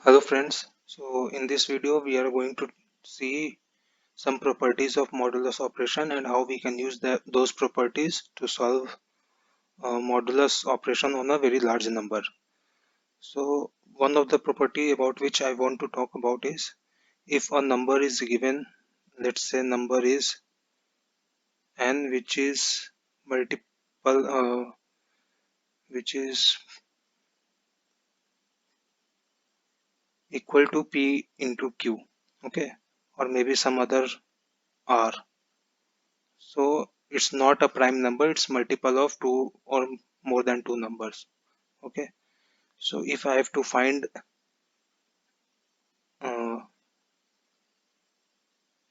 Hello friends, so in this video we are going to see some properties of modulus operation and how we can use those properties to solve modulus operation on a very large number. So one of the property about which I want to talk about is if a number is given, let's say number is n which is equal to p into q, okay, or maybe some other r. So it's not a prime number, it's multiple of two or more than two numbers. Okay. So if I have to find uh,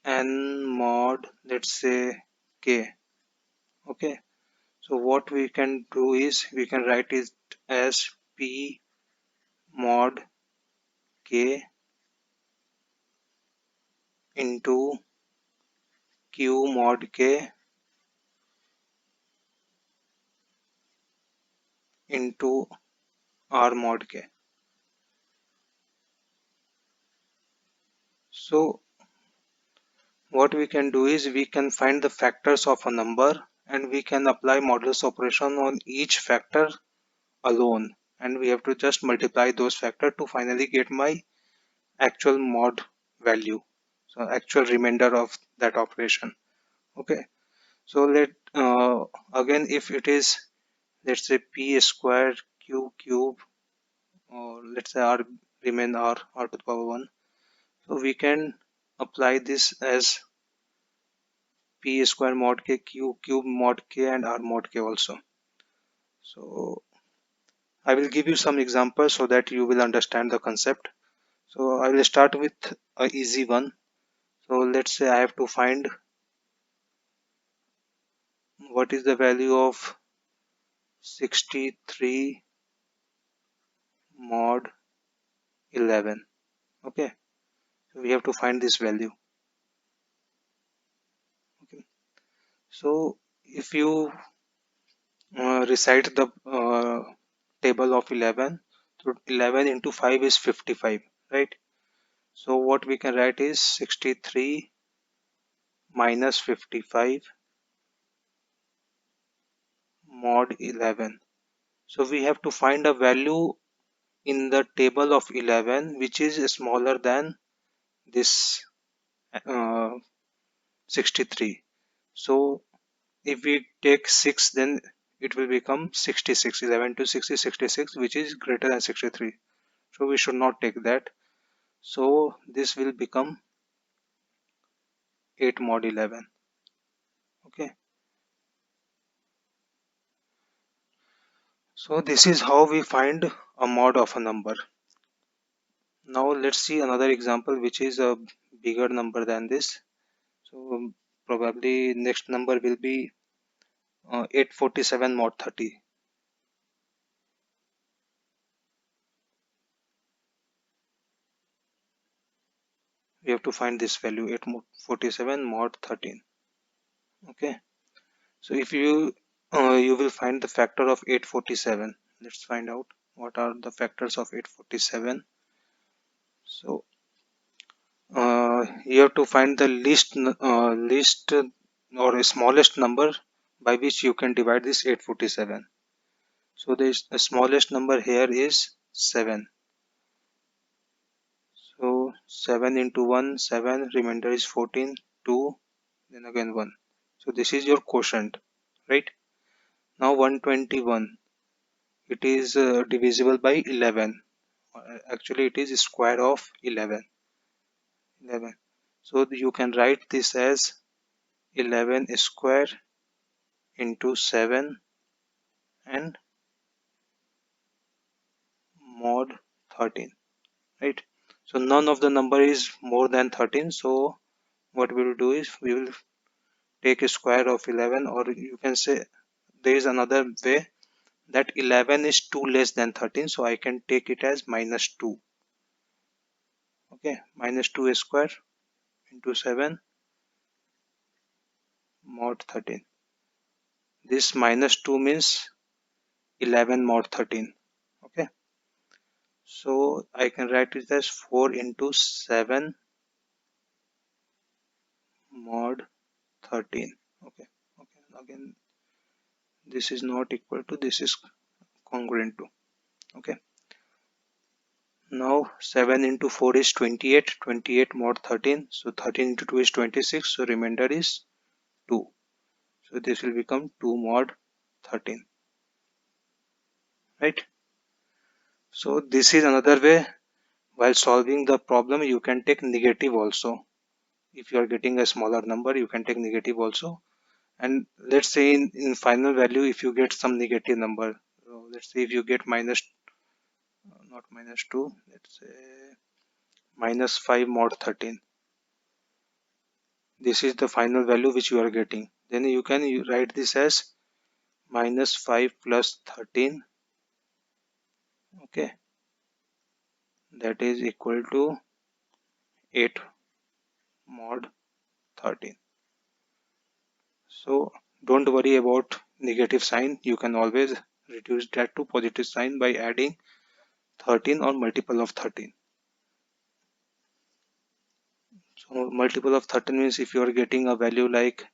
n mod, let's say k. Okay. So what we can do is we can write it as p mod k into q mod k into r mod k. So what we can do is we can find the factors of a number and we can apply modulus operation on each factor alone, and we have to just multiply those factors to finally get my actual mod value, so actual remainder of that operation. Okay, so let again, if it is, let's say p square q cube, or let's say r remain r to the power 1, so we can apply this as p square mod k, q cube mod k, and r mod k also. So I will give you some examples so that you will understand the concept. So I will start with a easy one. So let's say I have to find what is the value of 63 mod 11. Okay, so we have to find this value. Okay, so if you recite the table of 11, so 11 into 5 is 55, right? So what we can write is 63 minus 55 mod 11. So we have to find a value in the table of 11 which is smaller than this uh, 63. So if we take 6, then it will become 66. 11 to 6 is 66, which is greater than 63. So we should not take that. So this will become 8 mod 11. Okay, so this is how we find a mod of a number. Now let's see another example which is a bigger number than this. So probably next number will be 847 mod 30. We have to find this value 847 mod 13. Okay, so if you will find the factor of 847. Let's find out what are the factors of 847. So you have to find the least or smallest number by which you can divide this 847. So the smallest number here is 7. So 7 into 1, 7, remainder is 14, 2, then again 1. So this is your quotient, right? Now 121, it is divisible by 11. Actually it is square of 11. So you can write this as 11 square into 7 and mod 13, right? So none of the number is more than 13. So what we will do is we will take a square of 11, or you can say there is another way that 11 is 2 less than 13, so I can take it as minus 2. Okay, minus 2 square into 7 mod 13. This minus 2 means 11 mod 13. Okay, So I can write it as 4 into 7 mod 13. Okay, okay. Again, this is not equal to, this is congruent to. Okay. Now 7 into 4 is 28. 28 mod 13. So 13 into 2 is 26. So remainder is 2. So this will become 2 mod 13. Right. So this is another way. While solving the problem, you can take negative also. If you are getting a smaller number, you can take negative also. And let's say in final value, if you get some negative number, so let's say if you get minus, not minus 2, let's say minus 5 mod 13. This is the final value which you are getting. Then you can write this as minus 5 plus 13. Okay, that is equal to 8 mod 13. So don't worry about negative sign. You can always reduce that to positive sign by adding 13 or multiple of 13. So multiple of 13 means if you are getting a value like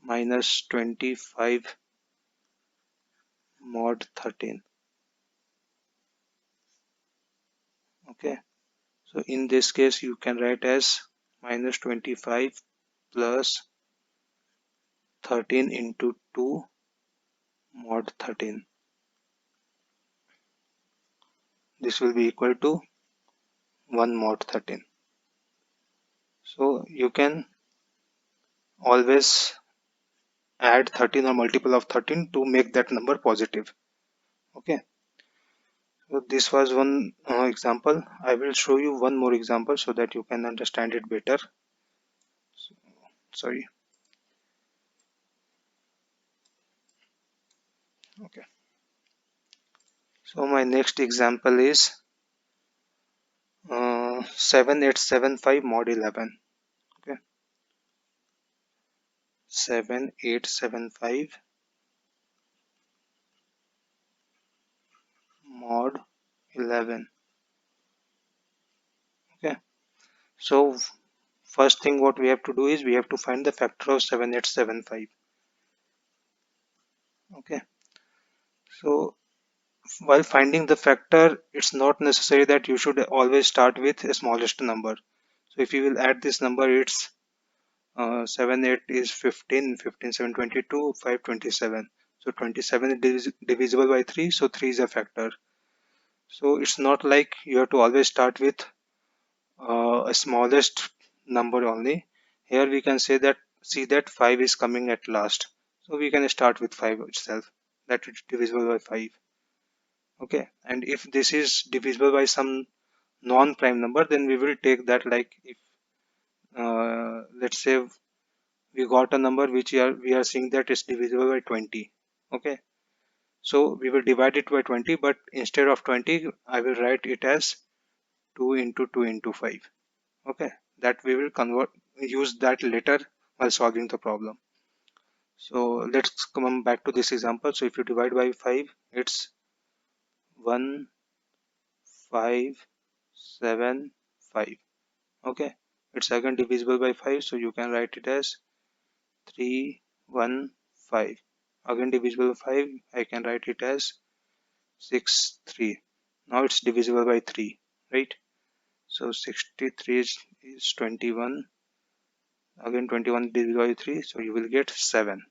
minus 25 mod 13. Okay, so in this case you can write as minus 25 plus 13 into 2 mod 13. This will be equal to 1 mod 13. So you can always add 13 or multiple of 13 to make that number positive. Okay, so this was one example. I will show you one more example so that you can understand it better. Sorry. Okay, so my next example is 7875 mod 11. Okay, 7875 mod 11. Okay, so first thing what we have to do is we have to find the factor of 7875. Okay, so while finding the factor, it's not necessary that you should always start with the smallest number. So if you will add this number, it's 7 8 is 15, 15 7 22, 5 27. So 27 is divisible by 3, so 3 is a factor. So it's not like you have to always start with a smallest number only. Here we can say that, see that 5 is coming at last. So we can start with 5 itself, that is divisible by 5. Okay, and if this is divisible by some non-prime number, then we will take that, like if let's say we got a number which we are seeing that is divisible by 20. Okay, so we will divide it by 20, but instead of 20 I will write it as 2 into 2 into 5. Okay, that we will convert, use that later while solving the problem. So let's come back to this example. So if you divide by 5, it's 1 5 7 5. Okay, it's again divisible by 5, so you can write it as 3 1 5. Again divisible by 5, I can write it as 6 3. Now it's divisible by 3, right? So 63 is 21. Again 21 divisible by 3, so you will get 7.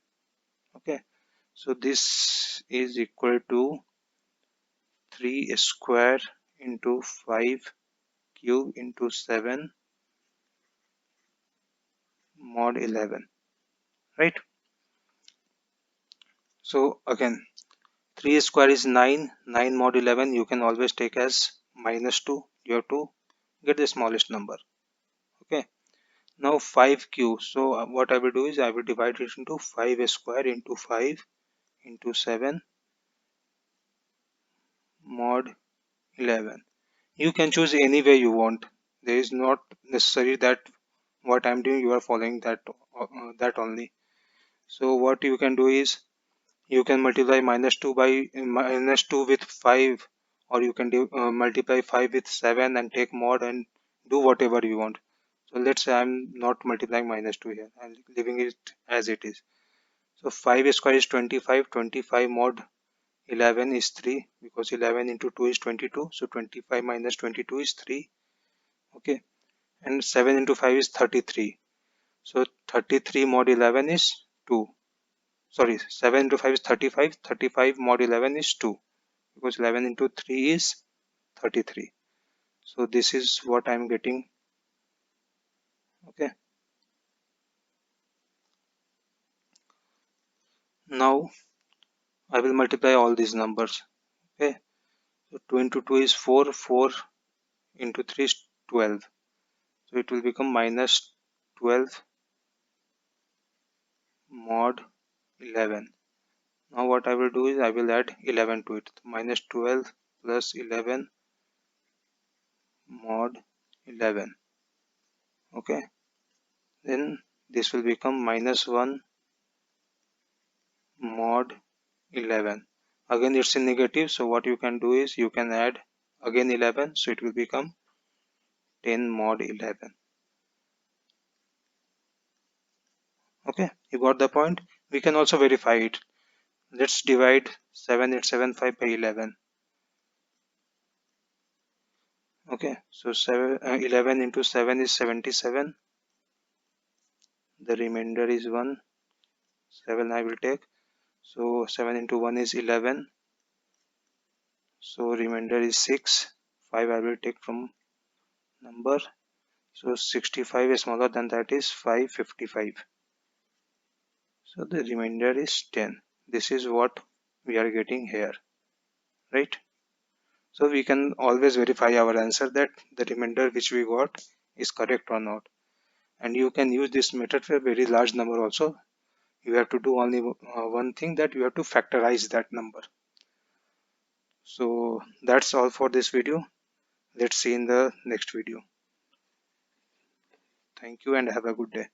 Okay, so this is equal to 3 square into 5 cube into 7 mod 11, right? So again 3 square is 9. 9 mod 11 you can always take as minus 2. You have to get the smallest number. Okay, now 5 cube. So what I will do is I will divide it into 5 square into 5 into 7 mod 11. You can choose any way you want. There is not necessary that what I'm doing you are following that only. So what you can do is you can multiply minus 2 by minus 2 with 5 or you can do, multiply 5 with 7 and take mod and do whatever you want. So let's say I'm not multiplying minus 2 here, I'm leaving it as it is. So 5 square is 25, 25 mod 11 is 3, because 11 into 2 is 22, so 25 minus 22 is 3. Okay, and 7 into 5 is 33, so 33 mod 11 is 2. Sorry, 7 into 5 is 35, 35 mod 11 is 2, because 11 into 3 is 33. So this is what I'm getting. Okay, now I will multiply all these numbers. Okay, so 2 into 2 is 4, 4 into 3 is 12, so it will become minus 12 mod 11. Now what I will do is I will add 11 to it. Minus 12 plus 11 mod 11. Okay, then this will become minus 1 mod 11. Again it's in negative, so what you can do is you can add again 11, so it will become 10 mod 11. Okay, you got the point. We can also verify it. Let's divide 7875 by 11. Okay, so 11 into 7 is 77. The remainder is 1. 7 I will take. So 7 into 1 is 11. So remainder is 6. 5 I will take from number. So 65 is smaller than that is 555. So the remainder is 10. This is what we are getting here, right? So we can always verify our answer that the remainder which we got is correct or not. And you can use this method for a very large number also. You have to do only one thing, that you have to factorize that number. So that's all for this video. Let's see in the next video. Thank you and have a good day.